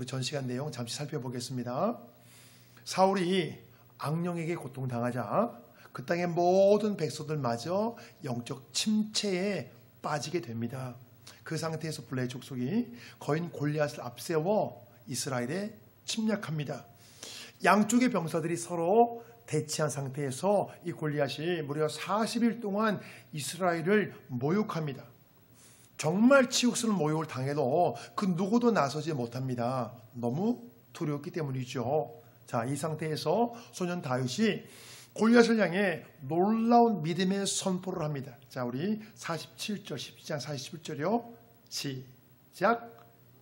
전 시간 내용 잠시 살펴보겠습니다. 사울이 악령에게 고통당하자 그 땅의 모든 백성들마저 영적 침체에 빠지게 됩니다. 그 상태에서 블레의 족속이 거인 골리앗을 앞세워 이스라엘에 침략합니다. 양쪽의 병사들이 서로 대치한 상태에서 이 골리앗이 무려 40일 동안 이스라엘을 모욕합니다. 정말 치욕스러운 모욕을 당해도 그 누구도 나서지 못합니다. 너무 두려웠기 때문이죠. 자, 이 상태에서 소년 다윗이 골리앗을 향해 놀라운 믿음의 선포를 합니다. 자, 우리 47절, 12장 41절이요. 시작.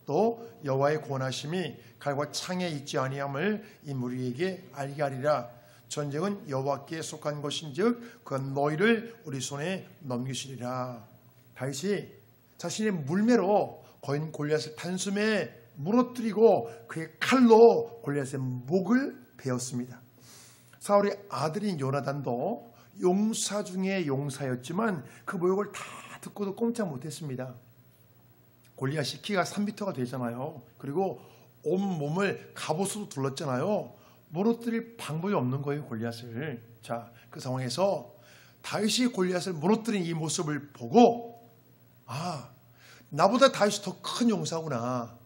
또 여호와의 권하심이 칼과 창에 있지 아니함을 이 무리에게 알게 하리라. 전쟁은 여호와께 속한 것인즉 그건 너희를 우리 손에 넘기시리라. 다윗이 자신의 물매로 거인 골리앗을 단숨에 무너뜨리고 그의 칼로 골리앗의 목을 베었습니다. 사울의 아들인 요나단도 용사 중에 용사였지만 그 모욕을 다 듣고도 꼼짝 못했습니다. 골리앗이 키가 3m가 되잖아요. 그리고 온 몸을 갑옷으로 둘렀잖아요. 무너뜨릴 방법이 없는 거예요, 골리앗을. 자, 그 상황에서 다윗이 골리앗을 무너뜨린 이 모습을 보고 나보다 다윗이 더 큰 용사구나,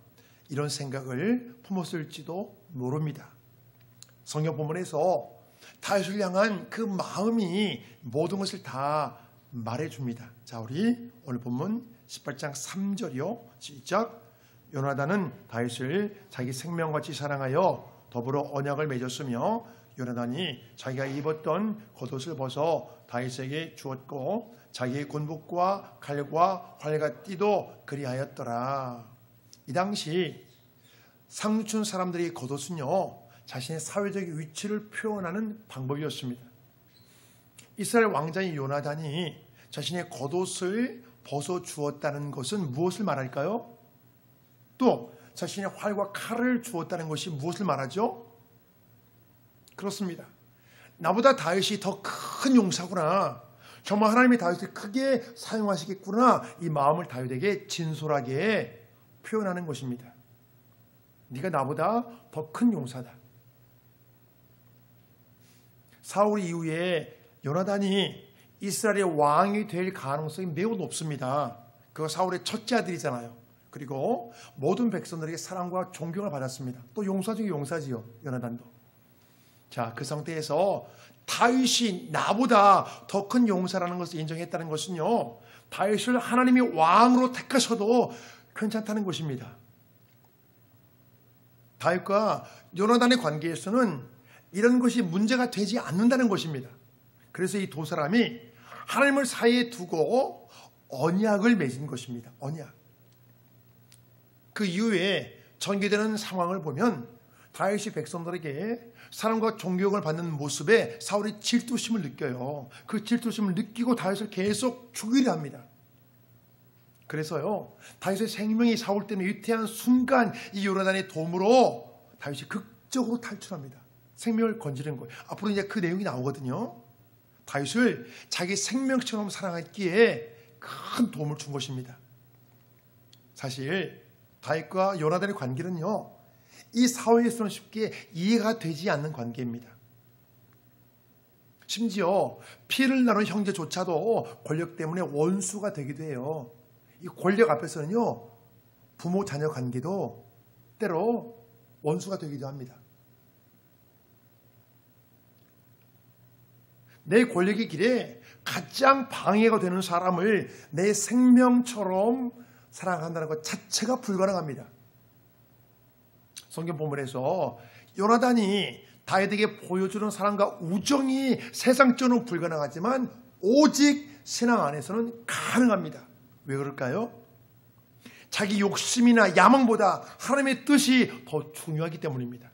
이런 생각을 품었을지도 모릅니다. 성경 본문에서 다윗을 향한 그 마음이 모든 것을 다 말해줍니다. 자, 우리 오늘 본문 18장 3절이요. 시작. 요나단은 다윗을 자기 생명같이 사랑하여 더불어 언약을 맺었으며 요나단이 자기가 입었던 겉옷을 벗어 다윗에게 주었고 자기의 군복과 칼과 활과 띠도 그리하였더라. 이 당시 상류층 사람들의 겉옷은요, 자신의 사회적 위치를 표현하는 방법이었습니다. 이스라엘 왕자인 요나단이 자신의 겉옷을 벗어 주었다는 것은 무엇을 말할까요? 또 자신의 활과 칼을 주었다는 것이 무엇을 말하죠? 그렇습니다. 나보다 다윗이 더 큰 용사구나, 정말 하나님이 다윗을 크게 사용하시겠구나, 이 마음을 다윗에게 진솔하게 표현하는 것입니다. 네가 나보다 더 큰 용사다. 사울 이후에 요나단이 이스라엘의 왕이 될 가능성이 매우 높습니다. 그가 사울의 첫째 아들이잖아요. 그리고 모든 백성들에게 사랑과 존경을 받았습니다. 또 용사 중에 용사지요, 요나단도. 자, 그 상태에서 다윗이 나보다 더 큰 용사라는 것을 인정했다는 것은요, 다윗을 하나님이 왕으로 택하셔도 괜찮다는 것입니다. 다윗과 요나단의 관계에서는 이런 것이 문제가 되지 않는다는 것입니다. 그래서 이 두 사람이 하나님을 사이에 두고 언약을 맺은 것입니다. 언약. 그 이후에 전개되는 상황을 보면 다윗이 백성들에게 사랑과 존경을 받는 모습에 사울이 질투심을 느껴요. 그 질투심을 느끼고 다윗을 계속 죽이려 합니다. 그래서요, 다윗의 생명이 사울 때문에 위태한 순간 이 요나단의 도움으로 다윗이 극적으로 탈출합니다. 생명을 건지는 거예요. 앞으로 이제 그 내용이 나오거든요. 다윗을 자기 생명처럼 사랑했기에 큰 도움을 준 것입니다. 사실 다윗과 요나단의 관계는요, 이 사회에서는 쉽게 이해가 되지 않는 관계입니다. 심지어 피를 나눈 형제조차도 권력 때문에 원수가 되기도 해요. 이 권력 앞에서는요, 부모 자녀 관계도 때로 원수가 되기도 합니다. 내 권력의 길에 가장 방해가 되는 사람을 내 생명처럼 사랑한다는 것 자체가 불가능합니다. 성경 본문에서 요나단이 다윗에게 보여주는 사랑과 우정이 세상적으로는 불가능하지만 오직 신앙 안에서는 가능합니다. 왜 그럴까요? 자기 욕심이나 야망보다 하나님의 뜻이 더 중요하기 때문입니다.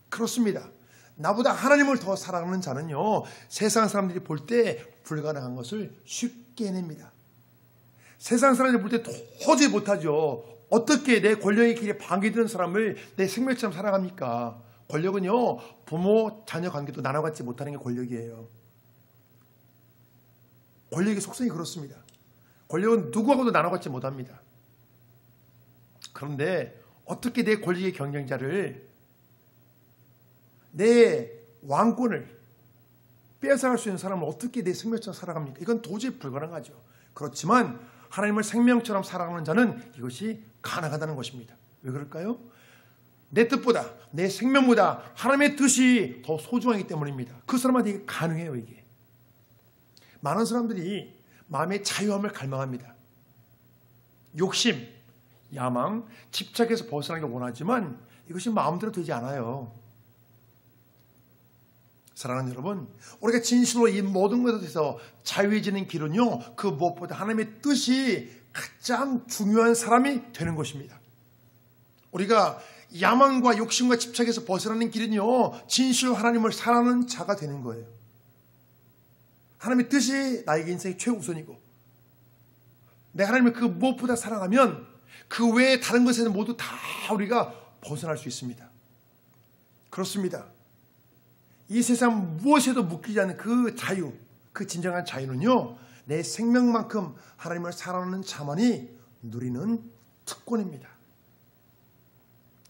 그렇습니다. 나보다 하나님을 더 사랑하는 자는요, 세상 사람들이 볼 때 불가능한 것을 쉽게 해냅니다. 세상 사람들이 볼 때 도저히 못하죠. 어떻게 내 권력의 길에 방해되는 사람을 내 생명처럼 사랑합니까? 권력은요, 부모 자녀 관계도 나눠갖지 못하는 게 권력이에요. 권력의 속성이 그렇습니다. 권력은 누구하고도 나눠갖지 못합니다. 그런데 어떻게 내 권력의 경쟁자를, 내 왕권을 빼앗아갈 수 있는 사람을 어떻게 내 생명처럼 살아갑니까? 이건 도저히 불가능하죠. 그렇지만 하나님을 생명처럼 살아가는 자는 이것이 가능하다는 것입니다. 왜 그럴까요? 내 뜻보다, 내 생명보다 하나님의 뜻이 더 소중하기 때문입니다. 그 사람한테 이게 가능해요. 이게 많은 사람들이 마음의 자유함을 갈망합니다. 욕심, 야망, 집착에서 벗어나기 원하지만 이것이 마음대로 되지 않아요. 사랑하는 여러분, 우리가 진실로 이 모든 것에 대해서 자유해지는 길은요, 그 무엇보다 하나님의 뜻이 가장 중요한 사람이 되는 것입니다. 우리가 야망과 욕심과 집착에서 벗어나는 길은요, 진실로 하나님을 사랑하는 자가 되는 거예요. 하나님의 뜻이 나에게 인생의 최우선이고, 내가 하나님을 그 무엇보다 사랑하면 그 외에 다른 것에는 모두 다 우리가 벗어날 수 있습니다. 그렇습니다. 이 세상 무엇에도 묶이지 않는 그 자유, 그 진정한 자유는요, 내 생명만큼 하나님을 사랑하는 자만이 누리는 특권입니다.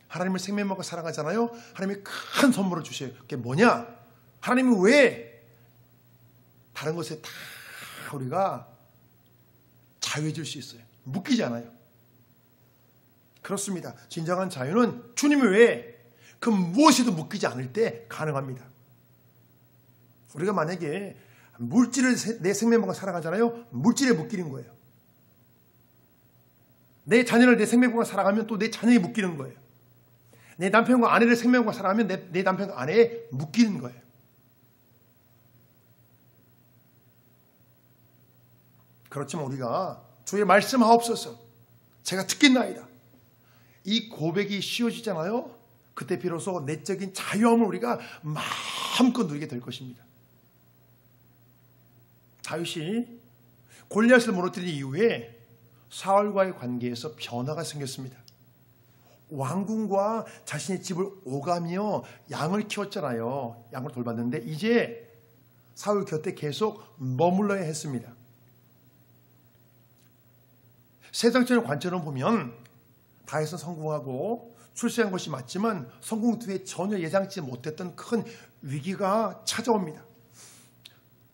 하나님을 생명만큼 사랑하잖아요. 하나님이 큰 선물을 주셔요. 그게 뭐냐? 하나님이 왜 다른 것에 다 우리가 자유해질 수 있어요. 묶이지 않아요. 그렇습니다. 진정한 자유는 주님 외에 그 무엇에도 묶이지 않을 때 가능합니다. 우리가 만약에 물질을 내 생명만큼 살아가잖아요. 물질에 묶이는 거예요. 내 자녀를 내 생명만큼 살아가면 또 내 자녀에 묶이는 거예요. 내 남편과 아내를 생명만큼 살아가면 내 남편과 아내에 묶이는 거예요. 그렇지만 우리가 주의 말씀하옵소서, 제가 듣겠나이다, 이 고백이 쉬워지잖아요. 그때 비로소 내적인 자유함을 우리가 마음껏 누리게 될 것입니다. 다윗이 골리앗을 무너뜨린 이후에 사울과의 관계에서 변화가 생겼습니다. 왕궁과 자신의 집을 오가며 양을 키웠잖아요. 양을 돌봤는데 이제 사울 곁에 계속 머물러야 했습니다. 세상적인 관점으로 보면 다윗은 성공하고 출세한 것이 맞지만 성공 뒤에 전혀 예상치 못했던 큰 위기가 찾아옵니다.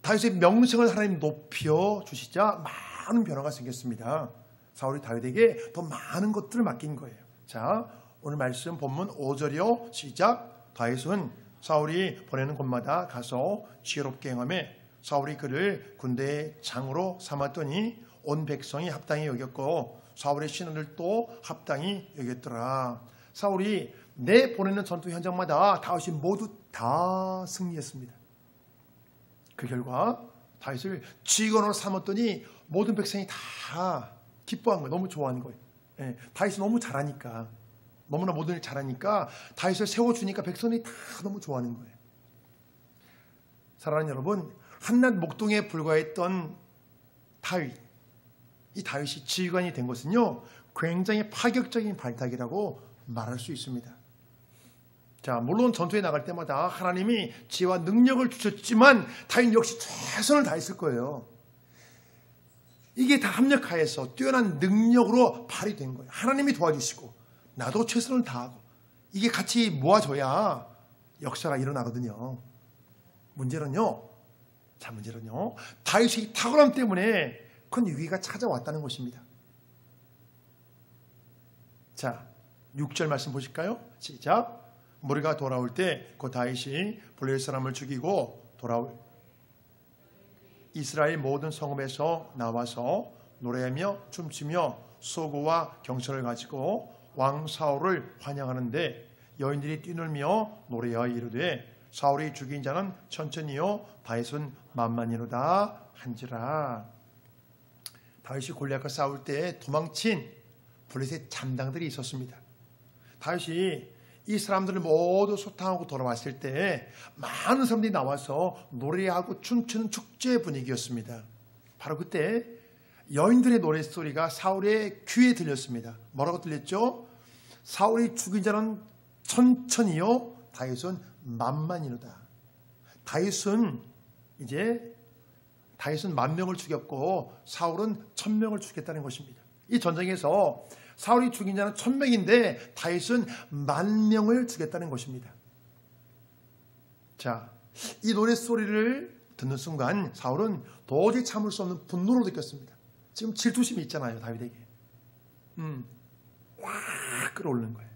다윗의 명성을 하나님 높여 주시자 많은 변화가 생겼습니다. 사울이 다윗에게 더 많은 것들을 맡긴 거예요. 자, 오늘 말씀 본문 5절이요. 시작. 다윗은 사울이 보내는 곳마다 가서 지혜롭게 행하며 사울이 그를 군대의 장으로 삼았더니 온 백성이 합당히 여겼고 사울의 신하들도 합당히 여겼더라. 사울이 내 보내는 전투 현장마다 다윗이 모두 다 승리했습니다. 그 결과 다윗을 지휘관으로 삼았더니 모든 백성이 다 기뻐한 거예요. 너무 좋아하는 거예요. 예, 다윗이 너무 잘하니까, 너무나 모든 일 잘하니까 다윗을 세워주니까 백성이 다 너무 좋아하는 거예요. 사랑하는 여러분, 한낱 목동에 불과했던 다윗, 이 다윗이 지휘관이 된 것은요, 굉장히 파격적인 발탁이라고 말할 수 있습니다. 자, 물론 전투에 나갈 때마다 하나님이 지혜와 능력을 주셨지만 다윗 역시 최선을 다했을 거예요. 이게 다 합력하여서 뛰어난 능력으로 발휘된 거예요. 하나님이 도와주시고 나도 최선을 다하고 이게 같이 모아져야 역사가 일어나거든요. 문제는요, 다윗의 탁월함 때문에 큰 위기가 찾아왔다는 것입니다. 자, 6절 말씀 보실까요? 시작. 무리가 돌아올 때 그 다윗이 블레셋 사람을 죽이고 돌아올 이스라엘 모든 성읍에서 나와서 노래하며 춤추며 소고와 경찰을 가지고 왕 사울을 환영하는데 여인들이 뛰놀며 노래하여 이르되 사울이 죽인 자는 천천히요 다윗은 만만이로다 한지라. 다윗이 골리앗과 싸울 때 도망친 블레셋 잔당들이 있었습니다. 다윗이 이 사람들을 모두 소탕하고 돌아왔을 때 많은 사람들이 나와서 노래하고 춤추는 축제 분위기였습니다. 바로 그때 여인들의 노랫소리가 사울의 귀에 들렸습니다. 뭐라고 들렸죠? 사울이 죽인 자는 천천히요 다윗은 만만이로다. 다윗은 10,000명을 죽였고 사울은 1,000명을 죽였다는 것입니다. 이 전쟁에서 사울이 죽인 자는 1000명인데 다윗은 10,000명을 죽였다는 것입니다. 자, 이 노랫소리를 듣는 순간 사울은 도저히 참을 수 없는 분노를 느꼈습니다. 지금 질투심이 있잖아요, 다윗에게. 확 끌어오르는 거예요.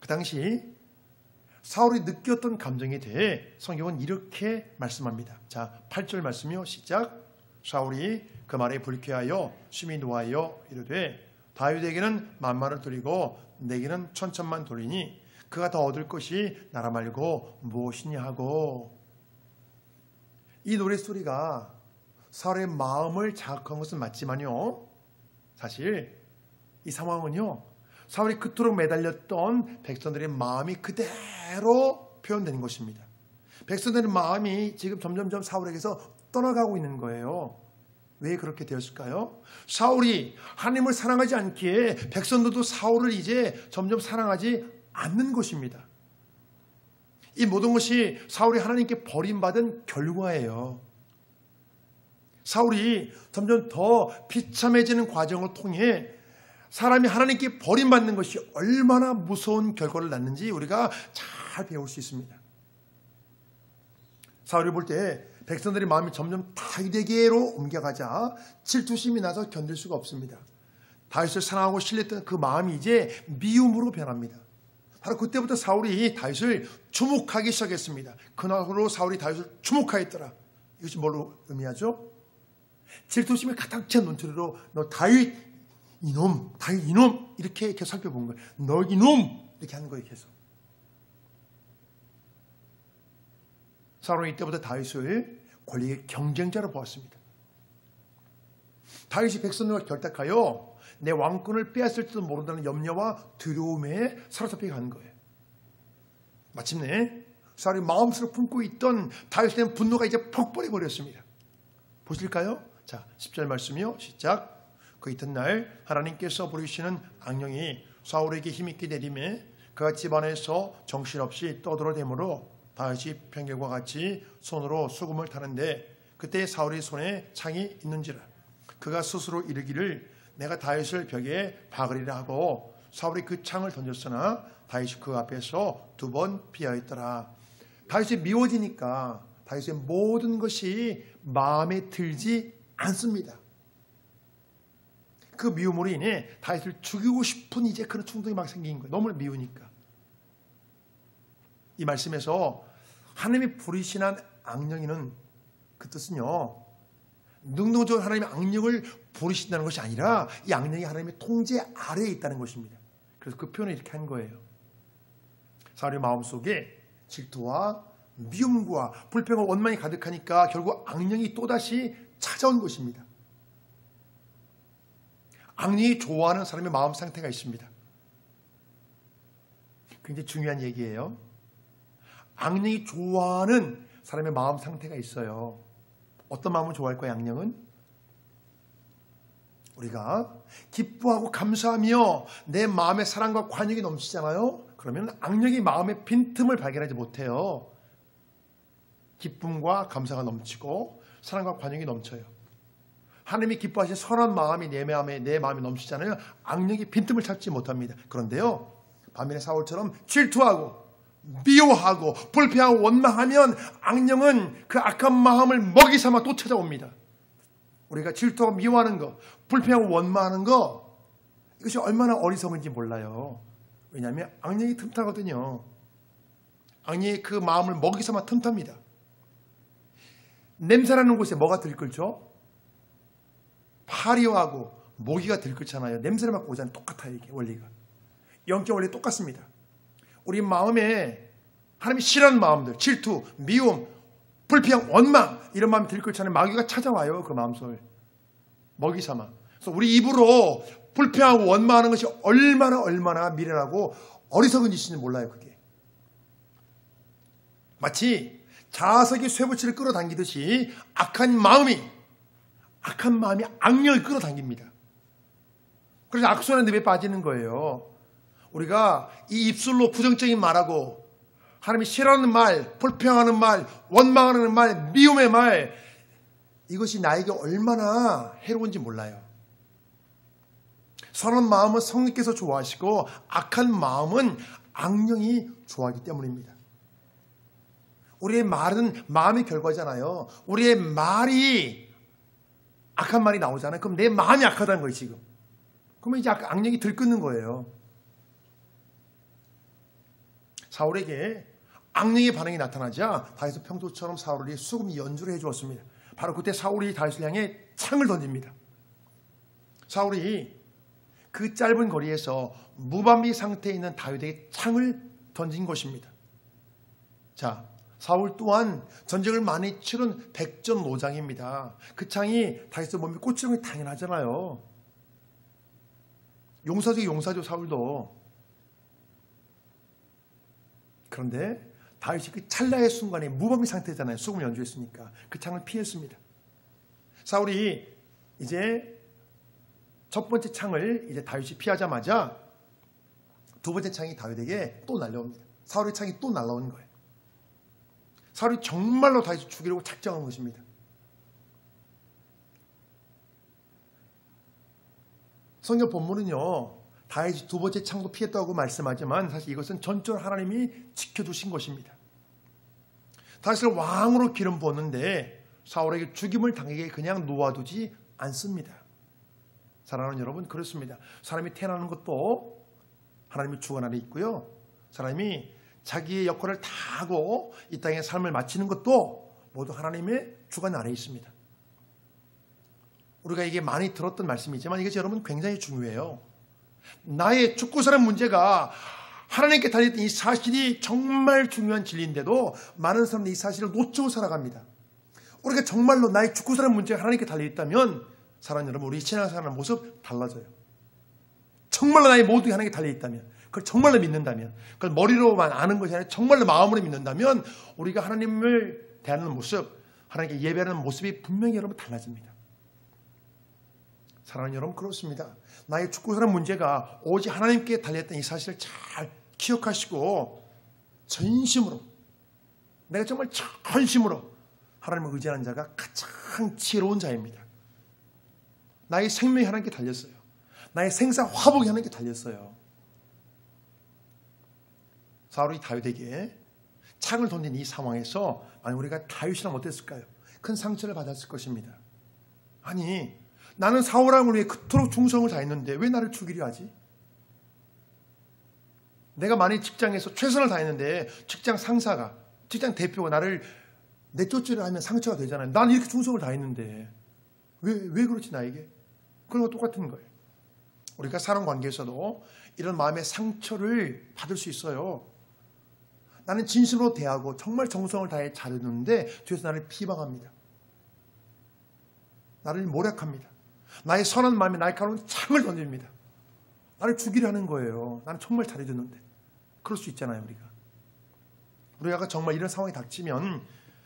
그 당시 사울이 느꼈던 감정에 대해 성경은 이렇게 말씀합니다. 자, 8절 말씀이요. 시작. 사울이 그 말에 불쾌하여 심히 노하여 이르되 다윗에게는 10,000,000을 드리고 내게는 1,000,000만 돌리니 그가 더 얻을 것이 나라 말고 무엇이냐 하고. 이 노랫소리가 사울의 마음을 자극한 것은 맞지만요, 사실 이 상황은요, 사울이 그토록 매달렸던 백성들의 마음이 그대로 표현되는 것입니다. 백성들의 마음이 지금 점점점 사울에게서 떠나가고 있는 거예요. 왜 그렇게 되었을까요? 사울이 하나님을 사랑하지 않기에 백성들도 사울을 이제 점점 사랑하지 않는 것입니다. 이 모든 것이 사울이 하나님께 버림받은 결과예요. 사울이 점점 더 비참해지는 과정을 통해 사람이 하나님께 버림받는 것이 얼마나 무서운 결과를 낳는지 우리가 잘 배울 수 있습니다. 사울을 볼 때 백성들의 마음이 점점 다윗에게로 옮겨가자 질투심이 나서 견딜 수가 없습니다. 다윗을 사랑하고 신뢰했던 그 마음이 이제 미움으로 변합니다. 바로 그때부터 사울이 다윗을 주목하기 시작했습니다. 그날로 사울이 다윗을 주목하였더라. 이것이 뭘로 의미하죠? 질투심이 가득 찬 눈초리로 너 다윗 이놈, 다윗 이놈 이렇게 살펴본 거예요. 너 이놈 이렇게 하는 거예요. 계속. 사울은 이때부터 다윗을 권리의 경쟁자로 보았습니다. 다윗이 백성들과 결탁하여 내 왕권을 빼앗을지도 모른다는 염려와 두려움에 사로잡히게 간 거예요. 마침내 사울이 마음속으로 품고 있던 다윗에 대한 분노가 이제 폭발해버렸습니다. 보실까요? 자, 10절 말씀이요. 시작. 그 이튿날 하나님께서 부르시는 악령이 사울에게 힘있게 내림에 그가 집안에서 정신없이 떠들어대므로 다윗이 평결과 같이 손으로 수금을 타는데 그때 사울의 손에 창이 있는지라. 그가 스스로 이르기를 내가 다윗을 벽에 박으리라 하고 사울이 그 창을 던졌으나 다윗이 그 앞에서 2번 피하였더라. 다윗이 미워지니까 다윗의 모든 것이 마음에 들지 않습니다. 그 미움으로 인해 다윗을 죽이고 싶은 이제 그런 충동이 막 생긴 거예요. 너무 미우니까. 이 말씀에서 하나님이 부리신한 악령이는 그 뜻은요, 능동적으로 하나님의 악령을 부리신다는 것이 아니라 이 악령이 하나님의 통제 아래에 있다는 것입니다. 그래서 그 표현을 이렇게 한 거예요. 사울의 마음속에 질투와 미움과 불평과 원망이 가득하니까 결국 악령이 또다시 찾아온 것입니다. 악령이 좋아하는 사람의 마음 상태가 있습니다. 굉장히 중요한 얘기예요. 악령이 좋아하는 사람의 마음 상태가 있어요. 어떤 마음을 좋아할 거예요, 악령은? 우리가 기뻐하고 감사하며 내 마음의 사랑과 관용이 넘치잖아요. 그러면 악령이 마음의 빈틈을 발견하지 못해요. 기쁨과 감사가 넘치고 사랑과 관용이 넘쳐요. 하나님이 기뻐하신 선한 마음이 내 마음에 넘치잖아요. 악령이 빈틈을 찾지 못합니다. 그런데요, 반면에 사울처럼 질투하고 미워하고 불평하고 원망하면 악령은 그 악한 마음을 먹이 삼아 또 찾아옵니다. 우리가 질투하고 미워하는 거, 불평하고 원망하는 거, 이것이 얼마나 어리석은지 몰라요. 왜냐하면 악령이 틈타거든요. 악령이 그 마음을 먹이 삼아 틈탑니다. 냄새나는 곳에 뭐가 들끓죠? 파리하고 모기가 들끓잖아요. 냄새를 맡고 오잖아요. 똑같아요. 이게 원리가. 영적 원리 똑같습니다. 우리 마음에 하나님이 싫어하는 마음들, 질투, 미움, 불평, 원망 이런 마음이 들끓잖아요. 마귀가 찾아와요. 그 마음속을 먹이 삼아. 그래서 우리 입으로 불평하고 원망하는 것이 얼마나 미련하고 어리석은 짓인지 몰라요. 그게 마치 자석이 쇠붙이를 끌어당기듯이 악한 마음이 악령을 끌어당깁니다. 그래서 악순환의 늪에 빠지는 거예요. 우리가 이 입술로 부정적인 말하고 하나님이 싫어하는 말, 불평하는 말, 원망하는 말, 미움의 말, 이것이 나에게 얼마나 해로운지 몰라요. 선한 마음은 성령께서 좋아하시고 악한 마음은 악령이 좋아하기 때문입니다. 우리의 말은 마음의 결과잖아요. 우리의 말이 악한 말이 나오잖아요. 그럼 내 마음이 악하다는 거예요, 지금. 그러면 이제 악령이 들끓는 거예요. 사울에게 악령의 반응이 나타나자 다윗은 평소처럼 사울이 수금 연주를 해주었습니다. 바로 그때 사울이 다윗을 향해 창을 던집니다. 사울이 그 짧은 거리에서 무방비 상태에 있는 다윗에게 창을 던진 것입니다. 자, 사울 또한 전쟁을 많이 치른 백전노장입니다. 그 창이 다윗의 몸에 꽂히는 게 당연하잖아요. 용사죠, 사울도. 그런데 다윗이 그 찰나의 순간에 무방비 상태잖아요. 수금을 연주했으니까. 그 창을 피했습니다. 사울이 이제 첫 번째 창을 이제 다윗이 피하자마자 두 번째 창이 다윗에게 또 날라옵니다. 사울의 창이 또 날라오는 거예요. 사울이 정말로 다윗을 죽이려고 작정한 것입니다. 성경 본문은요, 다윗이 두 번째 창도 피했다고 말씀하지만 사실 이것은 전적으로 하나님이 지켜주신 것입니다. 다윗을 왕으로 기름 부었는데 사울에게 죽임을 당하게 그냥 놓아두지 않습니다. 사랑하는 여러분, 그렇습니다. 사람이 태어나는 것도 하나님의 주관 아래 있고요. 사람이 자기의 역할을 다 하고 이 땅의 삶을 마치는 것도 모두 하나님의 주관 아래 있습니다. 우리가 이게 많이 들었던 말씀이지만 이것이 여러분 굉장히 중요해요. 나의 죽고 사는 문제가 하나님께 달려있던 이 사실이 정말 중요한 진리인데도 많은 사람들이 이 사실을 놓치고 살아갑니다. 우리가 정말로 나의 죽고 사는 문제가 하나님께 달려있다면 사랑하는 여러분, 우리 신앙생활하는 모습 달라져요. 정말로 나의 모든 게 하나님께 달려있다면, 그걸 정말로 믿는다면, 그걸 머리로만 아는 것이 아니라 정말로 마음으로 믿는다면 우리가 하나님을 대하는 모습, 하나님께 예배하는 모습이 분명히 여러분 달라집니다. 사랑하는 여러분, 그렇습니다. 나의 죽고 사는 문제가 오직 하나님께 달려있던 이 사실을 잘 기억하시고 전심으로, 내가 정말 전심으로 하나님을 의지하는 자가 가장 지혜로운 자입니다. 나의 생명이 하나님께 달렸어요. 나의 생사 화복이 하나님께 달렸어요. 사울이 다윗에게 창을 던진 이 상황에서 만약 우리가 다윗이라면 어땠을까요? 큰 상처를 받았을 것입니다. 아니, 나는 사울왕을 위해 그토록 충성을 다했는데 왜 나를 죽이려 하지? 내가 만약 직장에서 최선을 다했는데 직장 상사가, 직장 대표가 나를 내쫓으려 하면 상처가 되잖아요. 난 이렇게 충성을 다했는데 왜 그렇지 나에게? 그런 거 똑같은 거예요. 우리가 사람 관계에서도 이런 마음의 상처를 받을 수 있어요. 나는 진심으로 대하고 정말 정성을 다해 잘했는데 뒤에서 나를 비방합니다. 나를 모략합니다. 나의 선한 마음에 날카로운 창을 던집니다. 나를 죽이려 하는 거예요. 나는 정말 잘해줬는데. 그럴 수 있잖아요, 우리가 정말 이런 상황이 닥치면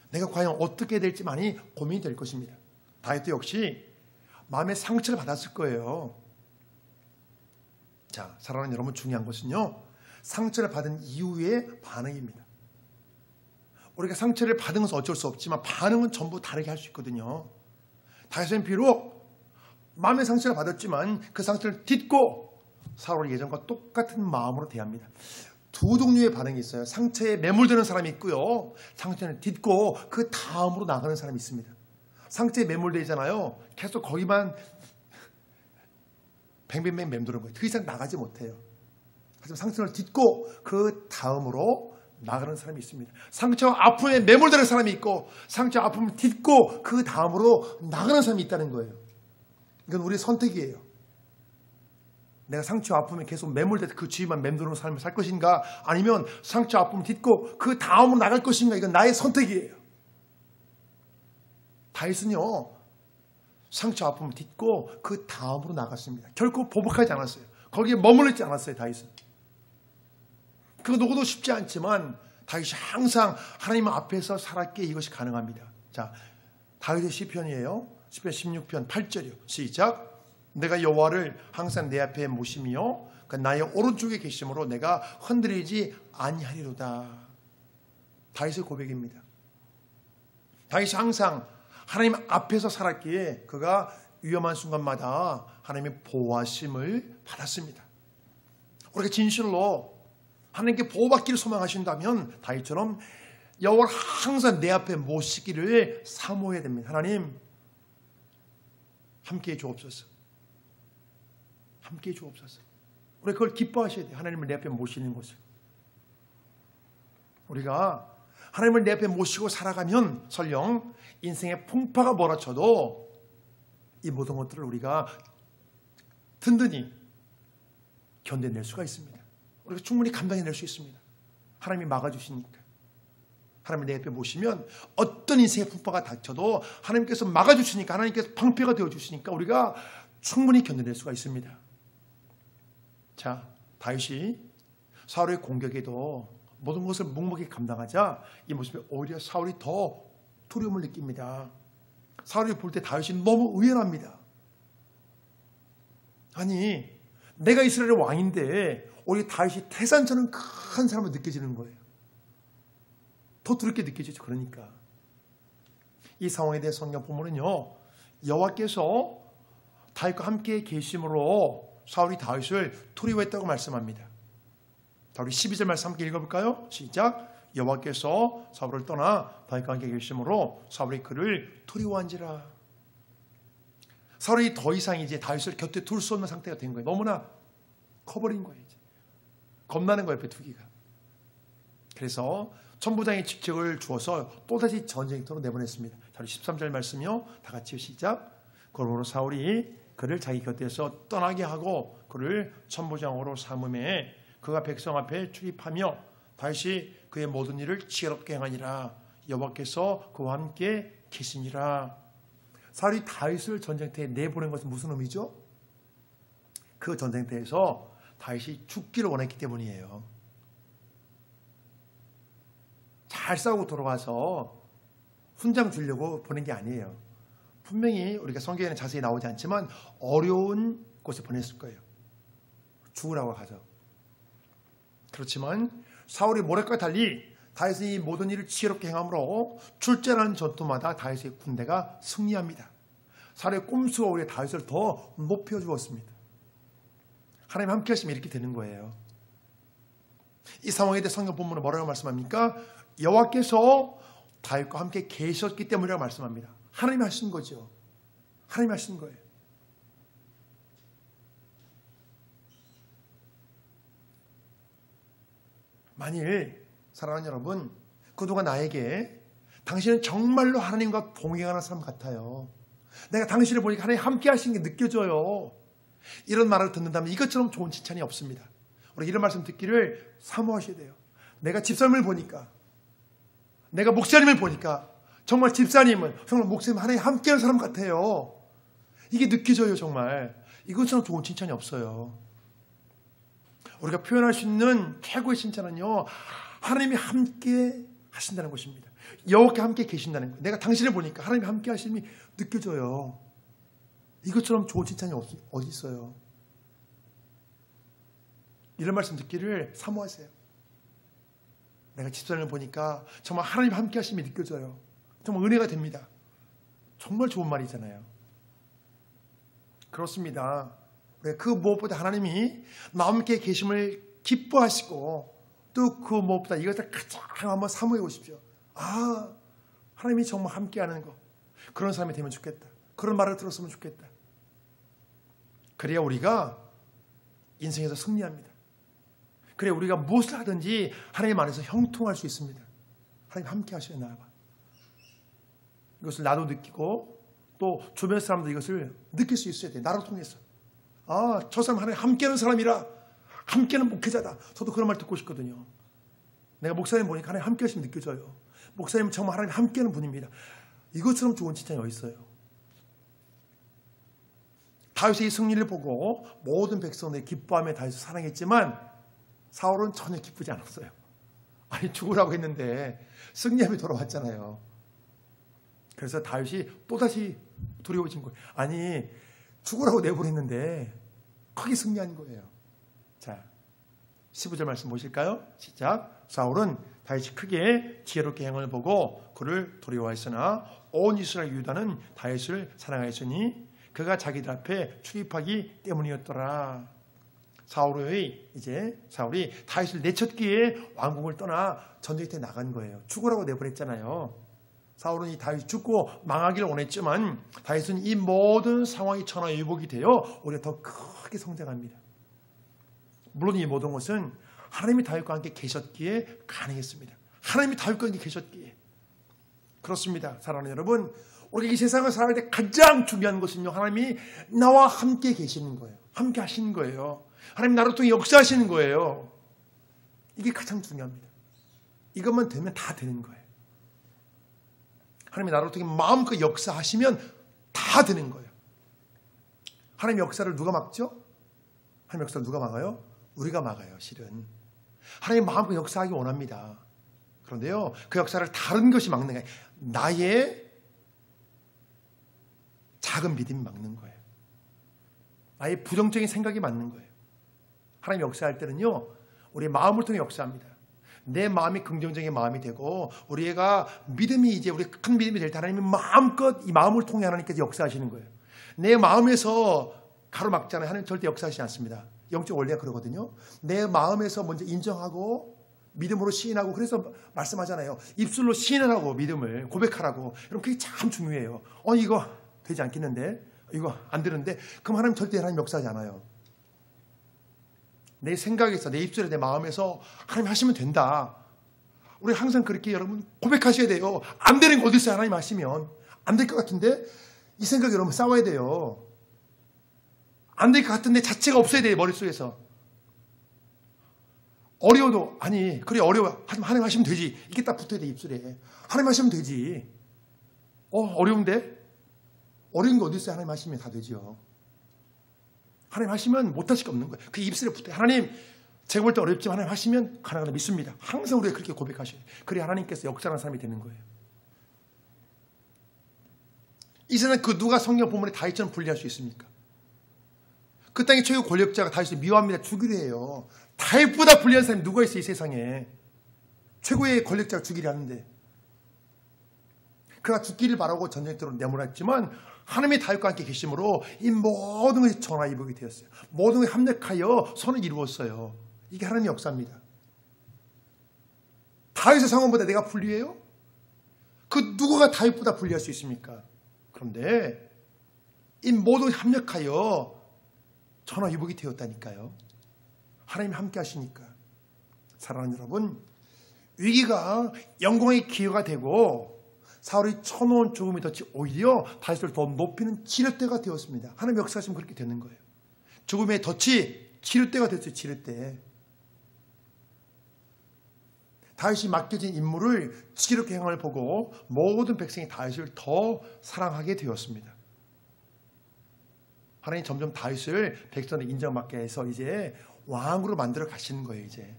내가 과연 어떻게 될지 많이 고민이 될 것입니다. 다윗도 역시 마음의 상처를 받았을 거예요. 자, 사랑하는 여러분, 중요한 것은요, 상처를 받은 이후의 반응입니다. 우리가 상처를 받은 것은 어쩔 수 없지만 반응은 전부 다르게 할 수 있거든요. 다윗은 비록 마음의 상처를 받았지만 그 상처를 딛고 사울을 예전과 똑같은 마음으로 대합니다. 두 종류의 반응이 있어요. 상처에 매몰되는 사람이 있고요. 상처를 딛고 그 다음으로 나가는 사람이 있습니다. 상처에 매몰되어 있잖아요. 계속 거기만 뱅뱅뱅 맴도는 거예요. 더 이상 나가지 못해요. 하지만 상처를 딛고 그 다음으로 나가는 사람이 있습니다. 상처와 아픔에 매몰되는 사람이 있고 상처와 아픔을 딛고 그 다음으로 나가는 사람이 있다는 거예요. 이건 우리의 선택이에요. 내가 상처와 아픔에 계속 매몰돼서 그 주위만 맴도는 삶을 살 것인가, 아니면 상처와 아픔을 딛고 그 다음으로 나갈 것인가, 이건 나의 선택이에요. 다윗은요, 상처와 아픔을 딛고 그 다음으로 나갔습니다. 결코 보복하지 않았어요. 거기에 머물러 있지 않았어요, 다윗은. 그거 누구도 쉽지 않지만 다윗이 항상 하나님 앞에서 살았기에 이것이 가능합니다. 자, 다윗의 시편이에요. 시편 16편 8절이요. 시작. 내가 여호와를 항상 내 앞에 모시며 나의 오른쪽에 계심으로 내가 흔들리지 아니하리로다. 다윗의 고백입니다. 다윗이 항상 하나님 앞에서 살았기에 그가 위험한 순간마다 하나님의 보호하심을 받았습니다. 우리가 진실로 하나님께 보호받기를 소망하신다면 다윗처럼 여호와를 항상 내 앞에 모시기를 사모해야 됩니다. 하나님 함께해 주옵소서. 함께해 주옵소서. 우리가 그걸 기뻐하셔야 돼요. 하나님을 내 앞에 모시는 것을. 우리가 하나님을 내 앞에 모시고 살아가면 설령 인생의 풍파가 몰아쳐도 이 모든 것들을 우리가 든든히 견뎌낼 수가 있습니다. 우리가 충분히 감당해낼 수 있습니다. 하나님이 막아주시니까. 하나님을 내 앞에 모시면 어떤 인생의 풍파가 닥쳐도 하나님께서 막아주시니까, 하나님께서 방패가 되어주시니까 우리가 충분히 견뎌낼 수가 있습니다. 자, 다윗이 사울의 공격에도 모든 것을 묵묵히 감당하자 이 모습에 오히려 사울이 더 두려움을 느낍니다. 사울이 볼 때 다윗이 너무 의연합니다. 아니, 내가 이스라엘의 왕인데 오히려 다윗이 태산처럼 큰 사람으로 느껴지는 거예요. 더 두렵게 느껴지죠. 그러니까 이 상황에 대해 성경 본문은요, 여호와께서 다윗과 함께 계심으로 사울이 다윗을 두려워했다고 말씀합니다. 자, 우리 12절 말씀 함께 읽어볼까요? 시작. 여호와께서 사울을 떠나 다윗과 함께 계심으로 사울이 그를 두려워한지라. 사울이 더 이상 이제 다윗을 곁에 둘 수 없는 상태가 된 거예요. 너무나 커버린 거예요. 이제. 겁나는 거예요, 옆에 두기가. 그래서 천부장의 직책을 주어서 또다시 전쟁터로 내보냈습니다. 자, 우리 13절 말씀이요. 다 같이 시작. 그러므로 사울이 그를 자기 곁에서 떠나게 하고 그를 천부장으로 삼음에 그가 백성 앞에 출입하며 다윗이 그의 모든 일을 지혜롭게 행하니라. 여호와께서 그와 함께 계시니라. 사울이 다윗을 전쟁터에 내보낸 것은 무슨 의미죠? 그 전쟁터에서 다윗이 죽기를 원했기 때문이에요. 잘 싸우고 돌아와서 훈장 주려고 보낸 게 아니에요. 분명히 우리가 성경에는 자세히 나오지 않지만 어려운 곳에 보냈을 거예요. 죽으라고 가서. 그렇지만 사울이 모래과 달리 다윗이 모든 일을 지혜롭게 행함으로 출전하는 전투마다 다윗의 군대가 승리합니다. 사울의 꼼수가 오히려 다윗을 더 높여주었습니다. 하나님 함께 하시면 이렇게 되는 거예요. 이 상황에 대해 성경 본문은 뭐라고 말씀합니까? 여호와께서 다윗과 함께 계셨기 때문이라고 말씀합니다. 하나님이 하신 거죠. 하나님이 하신 거예요. 만일 사랑하는 여러분, 그동안 나에게 당신은 정말로 하나님과 동행하는 사람 같아요. 내가 당신을 보니까 하나님 함께 하시는 게 느껴져요. 이런 말을 듣는다면 이것처럼 좋은 칭찬이 없습니다. 우리 이런 말씀 듣기를 사모하셔야 돼요. 내가 집사님을 보니까, 내가 목사님을 보니까 정말 집사님은, 정말 목사님 하나님 함께하는 사람 같아요. 이게 느껴져요. 정말 이것처럼 좋은 칭찬이 없어요. 우리가 표현할 수 있는 최고의 칭찬은요, 하나님이 함께 하신다는 것입니다. 여호와께 함께 계신다는 거예요. 내가 당신을 보니까 하나님이 함께 하심이 느껴져요. 이것처럼 좋은 칭찬이 어디 있어요? 이런 말씀 듣기를 사모하세요. 내가 집사님을 보니까 정말 하나님 함께 하심이 느껴져요. 정말 은혜가 됩니다. 정말 좋은 말이잖아요. 그렇습니다. 그 무엇보다 하나님이 나와 함께 계심을 기뻐하시고 또 그 무엇보다 이것을 가장 한번 사모해 보십시오. 아, 하나님이 정말 함께하는 거, 그런 사람이 되면 좋겠다. 그런 말을 들었으면 좋겠다. 그래야 우리가 인생에서 승리합니다. 그래야 우리가 무엇을 하든지 하나님 안에서 형통할 수 있습니다. 하나님 함께 하셔야 나아가. 이것을 나도 느끼고 또 주변 사람도 이것을 느낄 수 있어야 돼요. 나를 통해서. 아, 저 사람 하나님 함께하는 사람이라, 함께하는 목회자다. 저도 그런 말 듣고 싶거든요. 내가 목사님 보니까 하나님 함께 하시면 느껴져요. 목사님은 정말 하나님 함께하는 분입니다. 이것처럼 좋은 칭찬이 어디 있어요? 다윗의 이 승리를 보고 모든 백성들이 기뻐하며 다윗을 사랑했지만 사울은 전혀 기쁘지 않았어요. 아니, 죽으라고 했는데 승리함이 돌아왔잖아요. 그래서 다윗이 또다시 두려워진 거예요. 아니, 죽으라고 내보냈는데 크게 승리한 거예요. 자, 15절 말씀 보실까요? 시작. 사울은 다윗이 크게 지혜롭게 행을 보고 그를 두려워했으나 온 이스라엘 유다는 다윗을 사랑하였으니 그가 자기들 앞에 출입하기 때문이었더라. 사울이 다윗을 내쳤기에 왕궁을 떠나 전쟁터에 나간 거예요. 죽으라고 내보냈잖아요. 사울은 이 다윗이 죽고 망하기를 원했지만 다윗은 이 모든 상황이 천하유복이 되어 오히려 더 크게 성장합니다. 물론 이 모든 것은 하나님이 다윗과 함께 계셨기에 가능했습니다. 하나님이 다윗과 함께 계셨기에. 그렇습니다. 사랑하는 여러분, 우리가 이 세상을 살아갈 때 가장 중요한 것은요, 하나님이 나와 함께 계시는 거예요. 함께 하시는 거예요. 하나님 나를 통해 역사하시는 거예요. 이게 가장 중요합니다. 이것만 되면 다 되는 거예요. 하나님이 나를 통해 마음껏 역사하시면 다 되는 거예요. 하나님 역사를 누가 막죠? 하나님 역사를 누가 막아요? 우리가 막아요, 실은. 하나님 마음껏 역사하기 원합니다. 그런데요, 그 역사를 다른 것이 막는 거예요. 나의 작은 믿음이 막는 거예요. 나의 부정적인 생각이 막는 거예요. 하나님 역사할 때는요, 우리의 마음을 통해 역사합니다. 내 마음이 긍정적인 마음이 되고 우리가 믿음이 이제 우리 큰 믿음이 될 때 하나님이 마음껏 이 마음을 통해 하나님께서 역사하시는 거예요. 내 마음에서 가로막잖아요. 하나님 절대 역사하시지 않습니다. 영적 원리가 그러거든요. 내 마음에서 먼저 인정하고 믿음으로 시인하고, 그래서 말씀하잖아요. 입술로 시인을 하고 믿음을 고백하라고. 여러분, 그게 참 중요해요. 이거 되지 않겠는데? 이거 안 되는데? 그럼 하나님 절대 하나님 역사하지 않아요. 내 생각에서, 내 입술에, 내 마음에서 하나님 하시면 된다. 우리 항상 그렇게 여러분 고백하셔야 돼요. 안 되는 거 어디 있어요? 하나님 하시면. 안 될 것 같은데? 이 생각 여러분 싸워야 돼요. 안 될 것 같은데 자체가 없어야 돼요, 머릿속에서. 어려워도, 아니, 그래, 어려워. 하나님 하시면 되지. 이게 딱 붙어야 돼, 입술에. 하나님 하시면 되지. 어려운데? 어려운 게 어디 있어요? 하나님 하시면 다 되죠. 하나님 하시면 못할 수가 없는 거예요. 그 입술에 붙어요. 하나님, 제가 볼 때 어렵지만 하나님 하시면 가능하다 믿습니다. 항상 우리가 그렇게 고백하셔요. 그래 하나님께서 역사하는 사람이 되는 거예요. 이 세상 그 누가 성경 본문에 다윗처럼 분리할 수 있습니까? 그 땅의 최고 권력자가 다윗을 미워합니다. 죽이려 해요. 다윗보다 불리한 사람이 누가 있어요, 이 세상에. 최고의 권력자가 죽이려 하는데. 그가 죽기를 바라고 전쟁터로 내몰았지만 하나님이 다윗과 함께 계심으로 이 모든 것이 전화위복이 되었어요. 모든 것이 합력하여 선을 이루었어요. 이게 하나님의 역사입니다. 다윗의 상황보다 내가 불리해요? 그 누구가 다윗보다 불리할 수 있습니까? 그런데 이 모든 것이 합력하여 전화위복이 되었다니까요. 하나님이 함께 하시니까. 사랑하는 여러분, 위기가 영광의 기회가 되고 사울이 쳐놓은 죽음이 덫이 오히려 다윗을 더 높이는 치료대가 되었습니다. 하나님 역사하시면 그렇게 되는 거예요. 죽음의 덫이 치료대가 됐어요. 치료대. 다윗이 맡겨진 임무를 지혜롭게 행함을 보고 모든 백성이 다윗을 더 사랑하게 되었습니다. 하나님 점점 다윗을 백성을 인정받게 해서 이제 왕으로 만들어 가시는 거예요. 이제.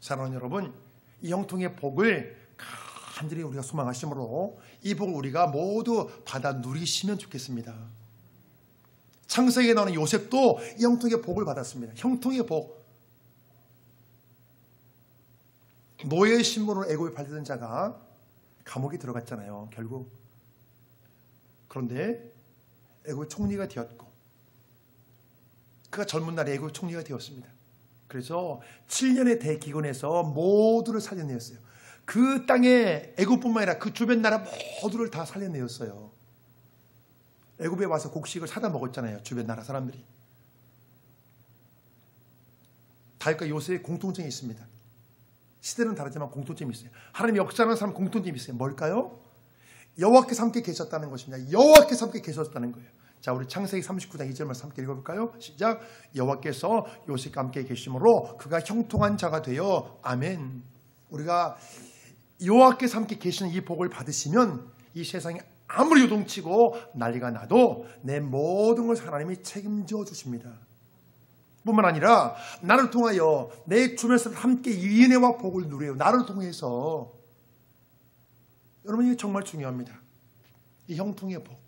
사랑하는 여러분, 이 형통의 복을 간절히 우리가 소망하심으로 이 복을 우리가 모두 받아 누리시면 좋겠습니다. 창세기에 나오는 요셉도 이 형통의 복을 받았습니다. 형통의 복. 노예의 신분으로 애굽에 팔리던 자가 감옥에 들어갔잖아요. 결국. 그런데 애굽 총리가 되었고 그가 젊은 날에 애굽 총리가 되었습니다. 그래서 7년의 대기근에서 모두를 살려내었어요. 그 땅에 애굽뿐만 아니라 그 주변 나라 모두를 다 살려내었어요. 애굽에 와서 곡식을 사다 먹었잖아요. 주변 나라 사람들이. 다윗과 요셉의 공통점이 있습니다. 시대는 다르지만 공통점이 있어요. 하나님 역사하는 사람 공통점이 있어요. 뭘까요? 여호와께서 함께 계셨다는 것입니다. 여호와께서 함께 계셨다는 거예요. 자, 우리 창세기 39장 2절 말씀 함께 읽어볼까요? 시작. 여호와께서 요셉과 함께 계심으로 그가 형통한 자가 되어 아멘. 우리가 여호와께서 함께 계시는 이 복을 받으시면 이 세상에 아무리 요동치고 난리가 나도 내 모든 것을 하나님이 책임져 주십니다. 뿐만 아니라 나를 통하여 내 주변에서 함께 이 은혜와 복을 누려요. 나를 통해서. 여러분, 이게 정말 중요합니다. 이 형통의 복.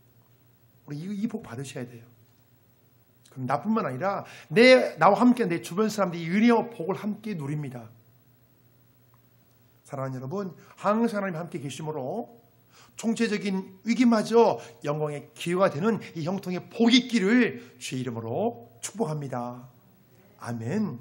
우리 이 복 받으셔야 돼요. 그럼 나뿐만 아니라 나와 함께 내 주변 사람들이 이 은혜와 복을 함께 누립니다. 사랑하는 여러분, 항상 하나님 함께 계심으로 총체적인 위기마저 영광의 기회가 되는 이 형통의 복이 있기를 주의 이름으로 축복합니다. 아멘.